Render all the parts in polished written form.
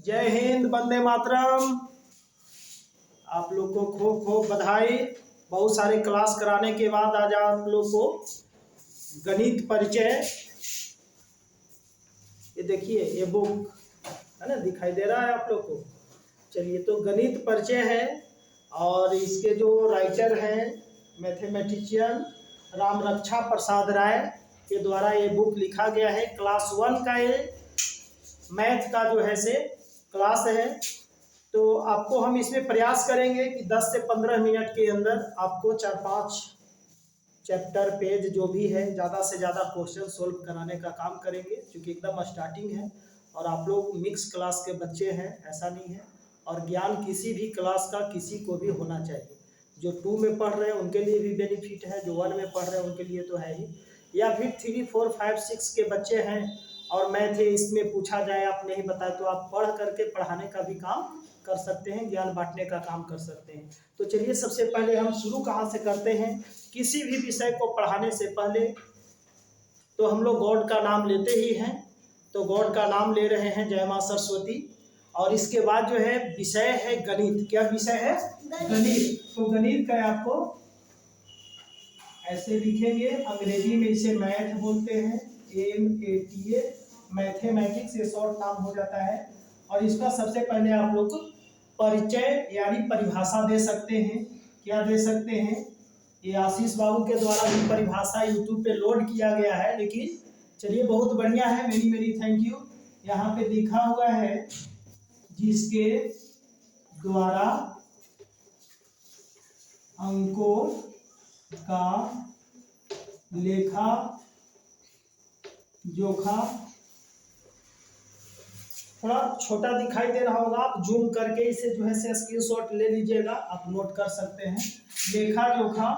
जय हिंद, वंदे मातरम। आप लोग को खूब खूब बधाई। बहुत सारे क्लास कराने के बाद आज आप लोग को गणित परिचय, ये देखिए ये बुक है ना, दिखाई दे रहा है आप लोग को। चलिए, तो गणित परिचय है और इसके जो राइटर हैं मैथमेटिशियन रामरक्षा प्रसाद राय के द्वारा ये बुक लिखा गया है। क्लास 1 का ये मैथ का जो है से क्लास है। तो आपको हम इसमें प्रयास करेंगे कि 10 से 15 मिनट के अंदर आपको 4-5 चैप्टर पेज जो भी है ज़्यादा से ज़्यादा क्वेश्चन सोल्व कराने का काम करेंगे, क्योंकि एकदम स्टार्टिंग है और आप लोग मिक्स क्लास के बच्चे हैं, ऐसा नहीं है। और ज्ञान किसी भी क्लास का किसी को भी होना चाहिए। जो 2 में पढ़ रहे हैं उनके लिए भी बेनिफिट है, जो 1 में पढ़ रहे हैं उनके लिए तो है ही, या फिर 3, 4, 5, 6 के बच्चे हैं और मैथ इसमें पूछा जाए आप नहीं बताए तो आप पढ़ करके पढ़ाने का भी काम कर सकते हैं, ज्ञान बांटने का काम कर सकते हैं। तो चलिए, सबसे पहले हम शुरू कहाँ से करते हैं। किसी भी विषय को पढ़ाने से पहले तो हम लोग गॉड का नाम लेते ही हैं। तो गॉड का नाम ले रहे हैं, जय मां सरस्वती। और इसके बाद जो है विषय है गणित। क्या विषय है? गणित। तो गणित का आपको ऐसे लिखेंगे, अंग्रेजी में इसे मैथ बोलते हैं, MATA, मैथमेटिक्स, ये शॉर्ट नाम हो जाता है। और इसका सबसे पहले आप लोग परिचय यानी परिभाषा दे सकते हैं। क्या दे सकते हैं? ये आशीष बाबू के द्वारा भी परिभाषा यूट्यूब पे लोड किया गया है, लेकिन चलिए बहुत बढ़िया है, मेरी थैंक यू। यहाँ पे लिखा हुआ है, जिसके द्वारा अंकों का लेखा जोखा, थोड़ा छोटा दिखाई दे रहा होगा, आप जूम करके इसे जो है से स्क्रीनशॉट ले लीजिएगा, आप नोट कर सकते हैं। लेखा जोखा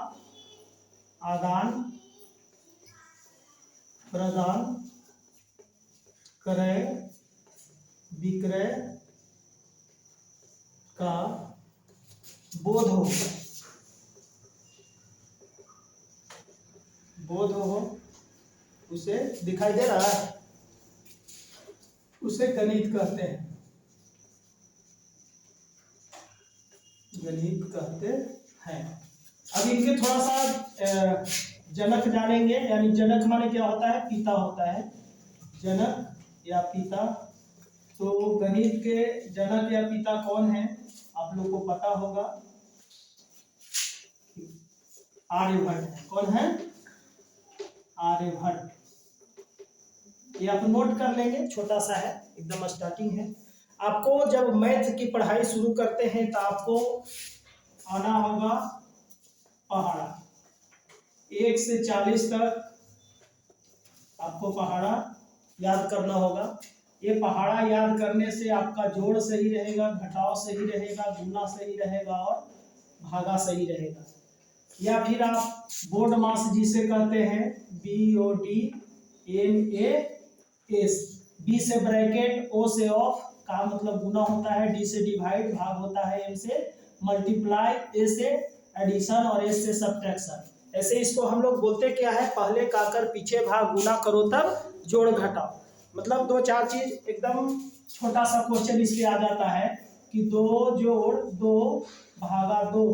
आदान प्रदान क्रय विक्रय का बोध हो, उसे दिखाई दे रहा है, उसे गणित कहते हैं, गणित कहते हैं। अब इनके थोड़ा सा जनक जानेंगे, यानी जनक माने क्या होता है? पिता होता है, जनक या पिता। तो गणित के जनक या पिता कौन है आप लोग को पता होगा, आर्यभट्ट है। कौन है? आर्यभट्ट। ये आप नोट कर लेंगे, छोटा सा है, एकदम स्टार्टिंग है। आपको जब मैथ की पढ़ाई शुरू करते हैं तो आपको आना होगा पहाड़ा। 1 से 40 तक आपको पहाड़ा याद करना होगा। ये पहाड़ा याद करने से आपका जोड़ सही रहेगा, घटाव सही रहेगा, गुना सही रहेगा और भागा सही रहेगा। या फिर आप बोर्ड मास जिसे कहते हैं, BODMAS, B से ब्रैकेट, O से ऑफ, का मतलब गुना होता है, D से डिवाइड, भाग होता है, M से मल्टीप्लाई, A से एडिशन और S से सब्ट्रैक्शन। ऐसे इसको हम लोग बोलते क्या है, पहले काकर पीछे भाग, गुना करो तब जोड़ घटाओ। मतलब 2-4 चीज, एकदम छोटा सा क्वेश्चन इसलिए आ जाता है कि 2 जोड़ 2 भागा 2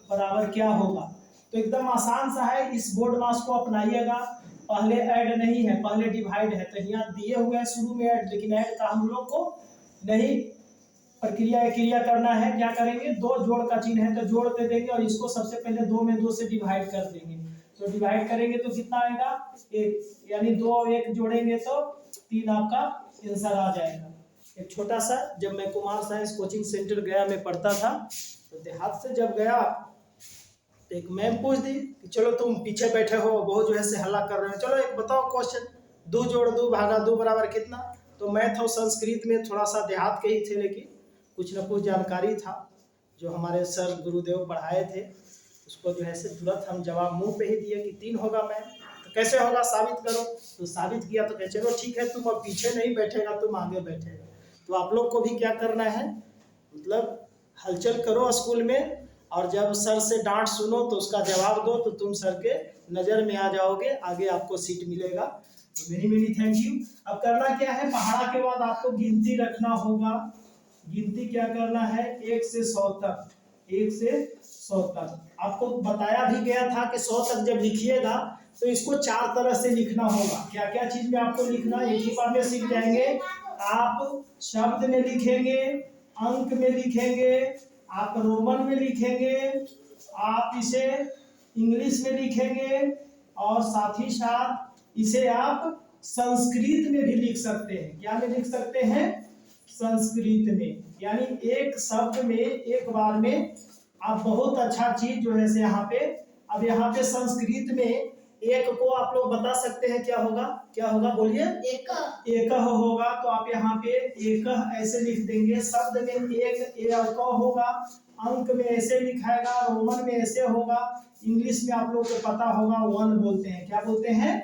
बराबर क्या होगा। तो एकदम आसान सा है, इस बोर्ड मास को अपनाइएगा। पहले ऐड नहीं है, पहले डिवाइड है। तो यहाँ दिए हुए हैं शुरू में ऐड, लेकिन ऐड का हम लोग को नहीं क्रिया करना है। क्या करेंगे? 2 जोड़ का चिन्ह है तो जोड़ दे देंगे और इसको सबसे पहले 2 में 2 से डिवाइड कर देंगे। तो डिवाइड करेंगे तो कितना आएगा? 1, यानी 2 और 1 जोड़ेंगे तो 3 आपका आंसर आ जाएगा। एक छोटा सा, जब मैं कुमार साइंस कोचिंग सेंटर गया में पढ़ता था, तो देहात से जब गया तो एक मैम पूछ दी कि चलो तुम पीछे बैठे हो, बहुत जो है से हल्ला कर रहे हो, चलो एक बताओ क्वेश्चन, 2 जोड़ 2 भागा 2 बराबर कितना। तो मैथ और संस्कृत में थोड़ा सा देहात के ही थे, लेकिन कुछ न कुछ जानकारी था जो हमारे सर गुरुदेव पढ़ाए थे, उसको जो है से तुरंत हम जवाब मुंह पे ही दिए कि 3 होगा मैम। तो कैसे होगा, साबित करो। तो साबित किया तो कहे चलो ठीक है, तुम अब पीछे नहीं बैठेगा, तुम आगे बैठेगा। तो आप लोग को भी क्या करना है, मतलब हलचल करो स्कूल में, और जब सर से डांट सुनो तो उसका जवाब दो, तो तुम सर के नज़र में आ जाओगे, आगे आपको सीट मिलेगा। तो मेनी थैंक यू। अब करना क्या है, पहाड़ा के बाद आपको गिनती रखना होगा गिनती क्या करना है 1 से 100 तक, 1 से 100 तक। आपको बताया भी गया था कि 100 तक जब लिखिएगा तो इसको 4 तरह से लिखना होगा। क्या क्या चीज में आपको लिखना, एक ही बार में सीख जाएंगे। आप शब्द में लिखेंगे, अंक में लिखेंगे, आप रोमन में लिखेंगे, आप इसे इंग्लिश में लिखेंगे और साथ ही साथ इसे आप संस्कृत में भी लिख सकते हैं। क्या में लिख सकते हैं, संस्कृत में। यानी एक शब्द में एक बार में आप बहुत अच्छा चीज जो है से यहाँ पे, अब यहाँ पे संस्कृत में एक को आप लोग बता सकते हैं क्या होगा, क्या होगा बोलिए, एक होगा। तो आप यहाँ पे एक ऐसे लिख देंगे, शब्द में एक होगा, अंक में ऐसे लिखाएगा, रोमन में ऐसे होगा, इंग्लिश में आप लोग को पता होगा वन बोलते हैं। क्या बोलते हैं,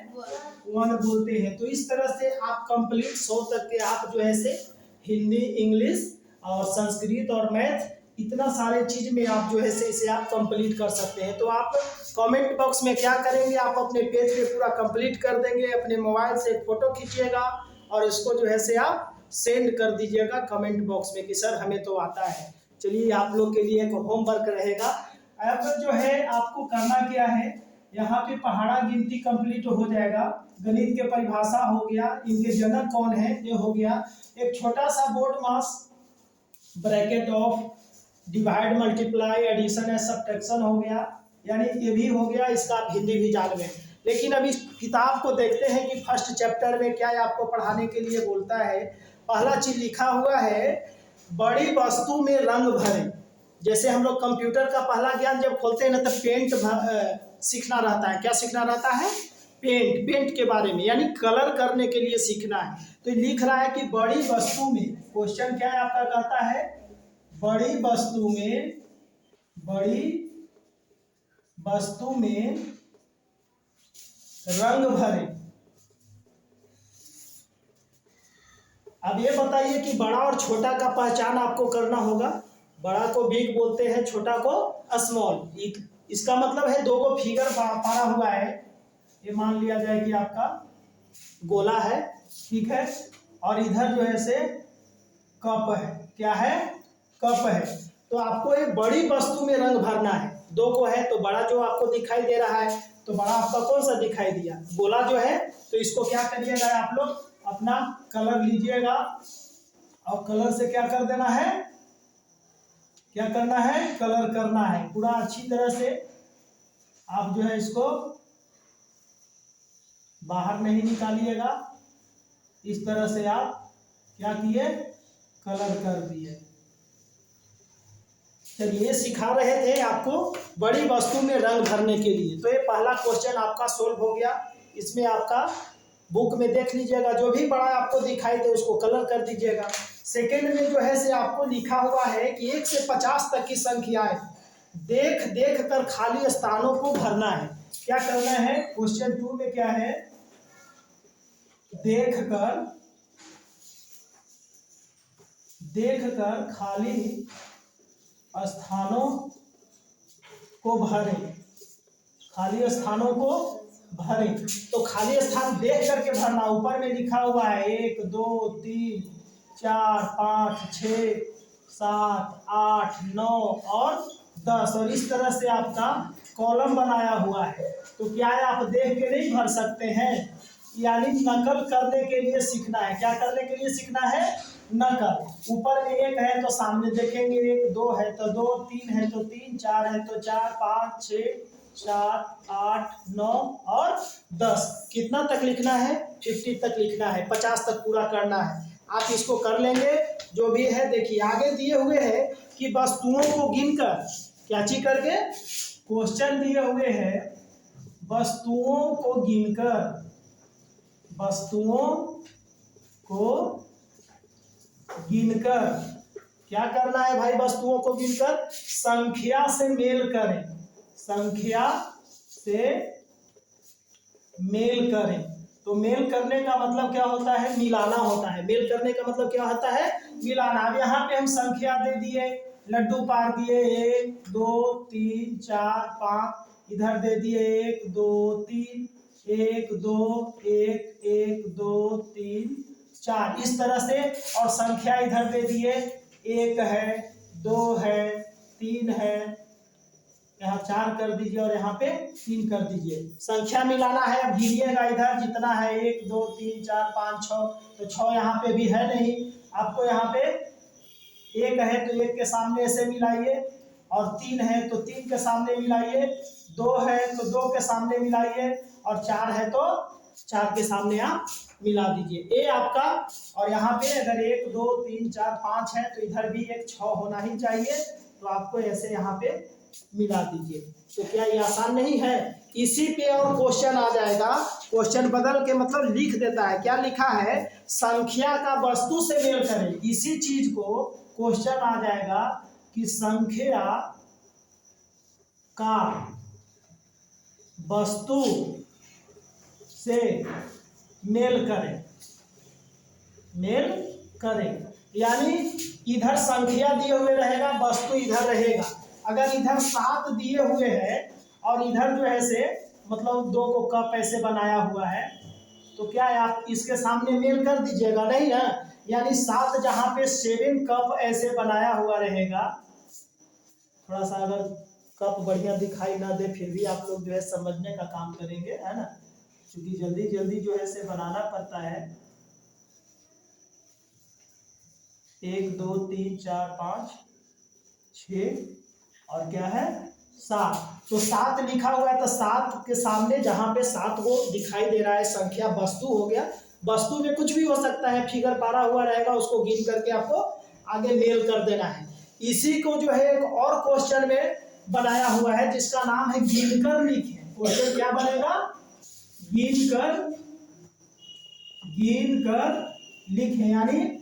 वन बोलते हैं। तो इस तरह से आप कंप्लीट 100 तक के आप जो है से हिंदी, इंग्लिश और संस्कृत और मैथ, इतना सारे चीज में आप जो है से इसे आप कंप्लीट कर सकते हैं। तो आप कमेंट बॉक्स में क्या करेंगे, आप अपने पेज पे पूरा कंप्लीट कर देंगे, अपने मोबाइल से एक फोटो खींचिएगा और इसको जो है से आप सेंड कर दीजिएगा कमेंट बॉक्स में कि सर हमें तो आता है। चलिए आप लोग के लिए एक होमवर्क रहेगा। अब जो है आपको करना क्या है, यहाँ पे पहाड़ा गिनती कंप्लीट हो जाएगा, गणित के परिभाषा हो गया, इनके जनक कौन है ये हो गया, एक छोटा सा BODMAS bracket of divide multiply addition and subtraction हो गया, यानी ये भी हो गया, इसका आप हिंदी भी जान गए। लेकिन अब इस किताब को देखते हैं कि फर्स्ट चैप्टर में क्या आपको पढ़ाने के लिए बोलता है। पहला चीज लिखा हुआ है बड़ी वस्तु में रंग भरें। जैसे हम लोग कंप्यूटर का पहला ज्ञान जब खोलते हैं ना तो पेंट सीखना रहता है। क्या सीखना रहता है, पेंट के बारे में, यानी कलर करने के लिए सीखना है। तो लिख रहा है कि बड़ी वस्तु में, क्वेश्चन क्या है आपका, कहता है बड़ी वस्तु में रंग भरे। अब ये बताइए कि बड़ा और छोटा का पहचान आपको करना होगा। बड़ा को बिग बोलते हैं, छोटा को स्मॉल। इसका मतलब है दो को फिगर पड़ा हुआ है। ये मान लिया जाए कि आपका गोला है, ठीक है, और इधर जो है से कप है। क्या है, कप है। तो आपको एक बड़ी वस्तु में रंग भरना है। दो को है तो बड़ा जो आपको दिखाई दे रहा है, तो बड़ा आपका कौन सा दिखाई दिया, गोला जो है। तो इसको क्या करिएगा, आप लोग अपना कलर लीजिएगा और कलर से क्या कर देना है, क्या करना है, कलर करना है पूरा अच्छी तरह से। आप जो है इसको बाहर नहीं निकालिएगा, इस तरह से आप क्या किए, कलर कर दिए। चलिए सिखा रहे थे आपको बड़ी वस्तु में रंग भरने के लिए। तो ये पहला क्वेश्चन आपका सोल्व हो गया। इसमें आपका बुक में देख लीजिएगा, जो भी बड़ा आपको दिखाई दे उसको कलर कर दीजिएगा। सेकेंड में जो है से आपको लिखा हुआ है कि 1 से 50 तक की संख्याएं देख देख कर खाली स्थानों को भरना है। क्या करना है, क्वेश्चन 2 में क्या है, देख कर खाली स्थानों को भरें, खाली स्थानों को भरें। तो खाली स्थान देख करके भरना। ऊपर में लिखा हुआ है 1 2 3 4 5 6 7 8 9 और 10, और इस तरह से आपका कॉलम बनाया हुआ है। तो क्या है, आप देख के नहीं भर सकते हैं, यानी नकल करने के लिए सीखना है। क्या करने के लिए सीखना है, नकल। ऊपर में 1 है तो सामने देखेंगे 1, 2 है तो 2, 3 है तो 3, 4 है तो 4, 5 6 7 8 9 और 10। कितना तक लिखना है, 50 तक लिखना है, 50 तक पूरा करना है। आप इसको कर लेंगे। जो भी है देखिए आगे दिए हुए हैं कि वस्तुओं को गिनकर, क्या चीज करके, क्वेश्चन दिए हुए हैं वस्तुओं को गिनकर, वस्तुओं को गिनकर क्या करना है भाई, वस्तुओं को गिनकर संख्या से मेल करें, संख्या से मेल करें। तो मेल करने का मतलब क्या होता है, मिलाना होता है। मेल करने का मतलब क्या होता है, मिलाना। अब यहाँ पे हम संख्या दे दिए, लड्डू पार दिए 1 2 3 4 5, इधर दे दिए 1 2 3 1 2 1 1 2 3 4, इस तरह से। और संख्या इधर दे दिए 1 है, 2 है, 3 है, यहाँ 4 कर दीजिए और यहाँ पे 3 कर दीजिए। संख्या मिलाना है, अब गिनिएगा इधर जितना है 1 2 3 4 5 6, तो 6 यहाँ पे भी है नहीं, आपको यहाँ पे 1 है तो 1 के सामने ऐसे मिलाइए, और 3 है तो 3 के सामने मिलाइए, 2 है तो 2 के सामने मिलाइए, और 4 है तो 4 के सामने आप मिला दीजिए। ये आपका, और यहाँ पे अगर 1 2 3 4 5 है तो इधर भी एक 6 होना ही चाहिए, तो आपको ऐसे यहाँ पे मिला दीजिए। तो क्या ये आसान नहीं है? इसी पे और क्वेश्चन आ जाएगा, क्वेश्चन बदल के मतलब लिख देता है, क्या लिखा है, संख्या का वस्तु से मेल करें। इसी चीज को क्वेश्चन आ जाएगा कि संख्या का वस्तु से मेल करें, मेल करें, यानी इधर संख्या दिए हुए रहेगा, वस्तु इधर रहेगा। अगर इधर 7 दिए हुए हैं और इधर जो है से मतलब 2 को कप ऐसे बनाया हुआ है, तो क्या है आप इसके सामने मेल कर दीजिएगा, नहीं ना, यानी 7 जहाँ पे 7 कप ऐसे बनाया हुआ रहेगा। थोड़ा सा अगर कप बढ़िया दिखाई ना दे फिर भी आप लोग जो है समझने का काम करेंगे, है ना, क्योंकि जल्दी जल्दी जो है से बनाना पड़ता है। 1 2 3 4 5 6 और क्या है 7, तो 7 लिखा हुआ है, तो 7 के सामने जहां पे 7 को दिखाई दे रहा है संख्या वस्तु हो गया। वस्तु में कुछ भी हो सकता है, फिगर पारा हुआ रहेगा, उसको गिन करके आपको आगे मेल कर देना है। इसी को जो है एक और क्वेश्चन में बनाया हुआ है जिसका नाम है गिनकर लिखें। क्वेश्चन क्या बनेगा, गिनकर लिखें, यानी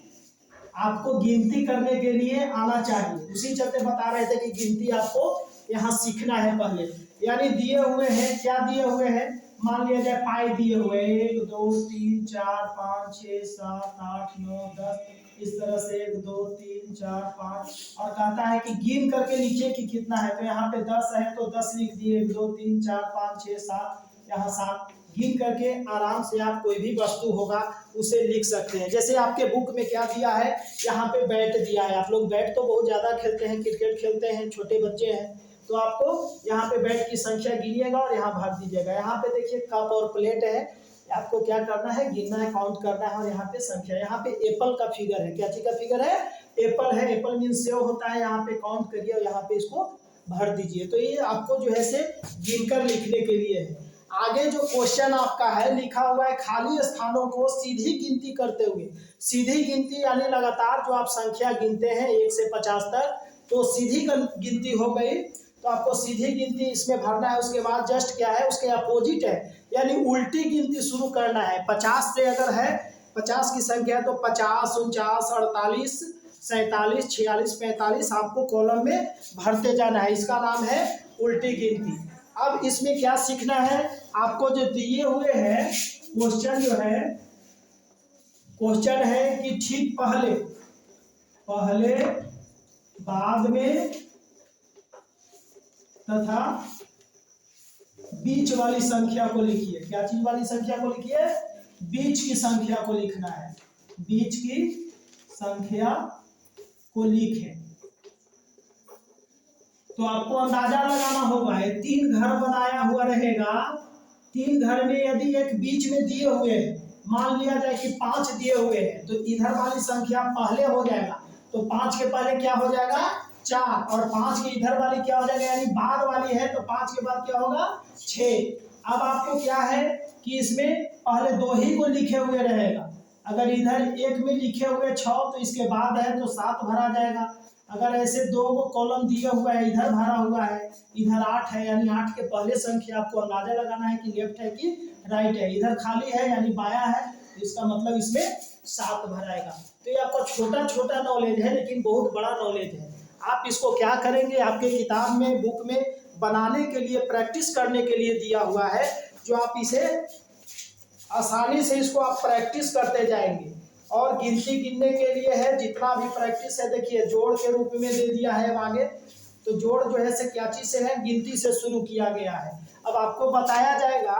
आपको गिनती करने के लिए आना चाहिए। उसी चलते बता रहे थे कि गिनती आपको यहाँ सीखना है पहले। यानी दिए हुए हैं, क्या दिए हुए हैं, मान लिया जाए पाई दिए हुए 1 2 3 4 5 6 7 8 9 10, इस तरह से 1 2 3 4 5, और कहता है कि गिन करके लिखिए कि कितना है, तो यहाँ पे 10 है तो 10 लिख दिए, 1 2 3 4 5 6 7, यहाँ 7 गिन करके आराम से आप कोई भी वस्तु होगा उसे लिख सकते हैं। जैसे आपके बुक में क्या दिया है, यहाँ पे बैट दिया है, आप लोग बैट तो बहुत ज़्यादा खेलते हैं, क्रिकेट खेलते हैं, छोटे बच्चे हैं, तो आपको यहाँ पे बैट की संख्या गिनिएगा और यहाँ भर दीजिएगा। यहाँ पे देखिए कप और प्लेट है, आपको क्या करना है, गिनना है, काउंट करना है, और यहाँ पे संख्या, यहाँ पे एप्पल का फिगर है, क्या चीज का फिगर है, एप्पल है, एप्पल मीन सेव होता है, यहाँ पे काउंट करिए और यहाँ पे इसको भर दीजिए। तो ये आपको जो है से गिनकर लिखने के लिए है। आगे जो क्वेश्चन आपका है लिखा हुआ है, खाली स्थानों को सीधी गिनती करते हुए। सीधी गिनती यानी लगातार जो आप संख्या गिनते हैं 1 से 50 तक, तो सीधी गिनती हो गई, तो आपको सीधी गिनती इसमें भरना है। उसके बाद जस्ट क्या है, उसके अपोजिट है, यानी उल्टी गिनती शुरू करना है। 50 से अगर है 50 की संख्या तो 50 49 48 47 46 45 आपको कॉलम में भरते जाना है, इसका नाम है उल्टी गिनती। अब इसमें क्या सीखना है, आपको जो दिए हुए हैं क्वेश्चन जो है, क्वेश्चन है कि ठीक पहले बाद में तथा बीच वाली संख्या को लिखिए। क्या चीज वाली संख्या को लिखिए, बीच की संख्या को लिखना है, बीच की संख्या को लिखें। तो आपको अंदाजा लगाना होगा, 3 घर बनाया हुआ रहेगा, 3 घर में यदि एक बीच में दिए हुए हैं, मान लिया जाए कि 5 दिए हुए हैं, तो इधर वाली संख्या पहले हो जाएगा, तो 5 के पहले क्या हो जाएगा 4, और 5 की इधर वाली क्या हो जाएगा, यानी बाद वाली है, तो 5 के बाद क्या होगा 6। अब आपको क्या है कि इसमें पहले 2 ही को लिखे हुए रहेगा, अगर इधर 1 में लिखे हुए 6 तो इसके बाद है तो 7 भरा जाएगा। अगर ऐसे 2 को कॉलम दिया हुआ है, इधर भरा हुआ है, इधर 8 है, यानी 8 के पहले संख्या आपको अंदाजा लगाना है कि लेफ्ट है कि राइट है। इधर खाली है यानी बाया है, तो इसका मतलब इसमें 7 भराएगा। तो ये आपका छोटा छोटा नॉलेज है लेकिन बहुत बड़ा नॉलेज है। आप इसको क्या करेंगे, आपके किताब में बुक में बनाने के लिए, प्रैक्टिस करने के लिए दिया हुआ है, जो आप इसे आसानी से इसको आप प्रैक्टिस करते जाएंगे। और गिनती गिनने के लिए है, जितना भी प्रैक्टिस है, देखिए जोड़ के रूप में दे दिया है आगे, तो जोड़ जो है से क्या चीज से है, गिनती से शुरू किया गया है। अब आपको बताया जाएगा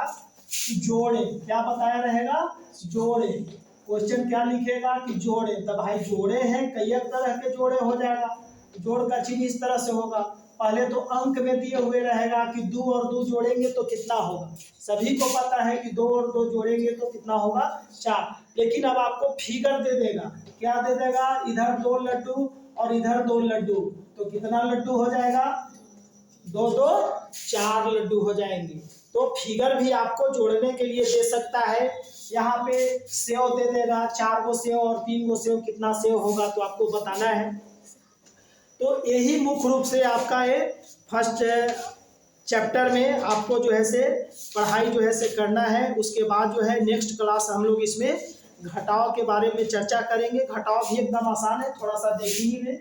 कि जोड़े, क्या बताया रहेगा, जोड़े, क्वेश्चन क्या लिखेगा कि जोड़े, तो भाई जोड़े हैं, कई एक तरह के जोड़े हो जाएगा। जोड़ का चिन्ह इस तरह से होगा, पहले तो अंक में दिए हुए रहेगा कि 2 और 2 जोड़ेंगे तो कितना होगा। सभी को पता है कि 2 और 2 जोड़ेंगे तो कितना होगा 4। लेकिन अब आपको फिगर दे देगा, क्या दे देगा, इधर 2 लड्डू और इधर 2 लड्डू, तो कितना लड्डू हो जाएगा, 2 2 4 लड्डू हो जाएंगे। तो फिगर भी आपको जोड़ने के लिए दे सकता है। यहाँ पे सेव दे देगा, 4 गो सेव और 3 गो सेव, कितना सेव होगा तो आपको बताना है। तो यही मुख्य रूप से आपका ये फर्स्ट चैप्टर में आपको जो है से पढ़ाई जो है से करना है। उसके बाद जो है नेक्स्ट क्लास हम लोग इसमें घटाव के बारे में चर्चा करेंगे। घटाव भी एकदम आसान है, थोड़ा सा देखिए,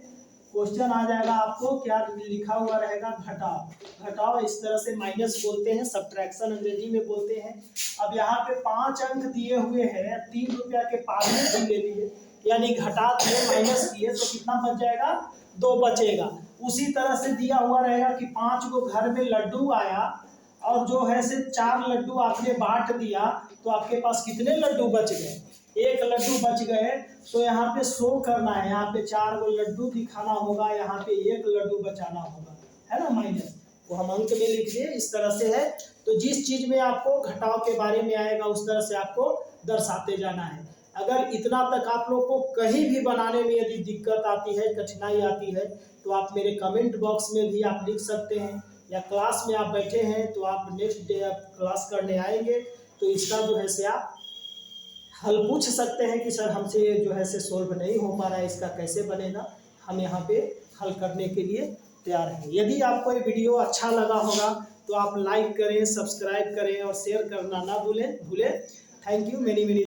क्वेश्चन आ जाएगा आपको, क्या लिखा हुआ रहेगा, घटाव। घटाव इस तरह से माइनस बोलते हैं, सब्ट्रैक्शन अंग्रेजी में बोलते हैं। अब यहाँ पे 5 अंक दिए हुए हैं, 3 रुपया के पाले भी ले लिए, यानी घटा दिए, माइनस किए, तो कितना बच जाएगा, 2 बचेगा। उसी तरह से दिया हुआ रहेगा कि 5 को घर में लड्डू आया और जो है से 4 लड्डू आपने बांट दिया, तो आपके पास कितने लड्डू बच गए, 1 लड्डू बच गए। तो यहाँ पे शो करना है, यहाँ पे 4 गो लड्डू दिखाना होगा, यहाँ पे 1 लड्डू बचाना होगा, है ना, माइनस, वो हम अंक में लिख दिए, इस तरह से है। तो जिस चीज में आपको घटाव के बारे में आएगा उस तरह से आपको दर्शाते जाना है। अगर इतना तक आप लोग को कहीं भी बनाने में यदि दिक्कत आती है, कठिनाई आती है, तो आप मेरे कमेंट बॉक्स में भी आप लिख सकते हैं, या क्लास में आप बैठे हैं तो आप नेक्स्ट डे आप क्लास करने आएंगे तो इसका जो है से आप हल पूछ सकते हैं कि सर हमसे जो है से सोल्व नहीं हो पा रहा है, इसका कैसे बनेगा। हम यहाँ पे हल करने के लिए तैयार हैं। यदि आपको ये वीडियो अच्छा लगा होगा तो आप लाइक करें, सब्सक्राइब करें और शेयर करना ना भूलें। Thank you, many many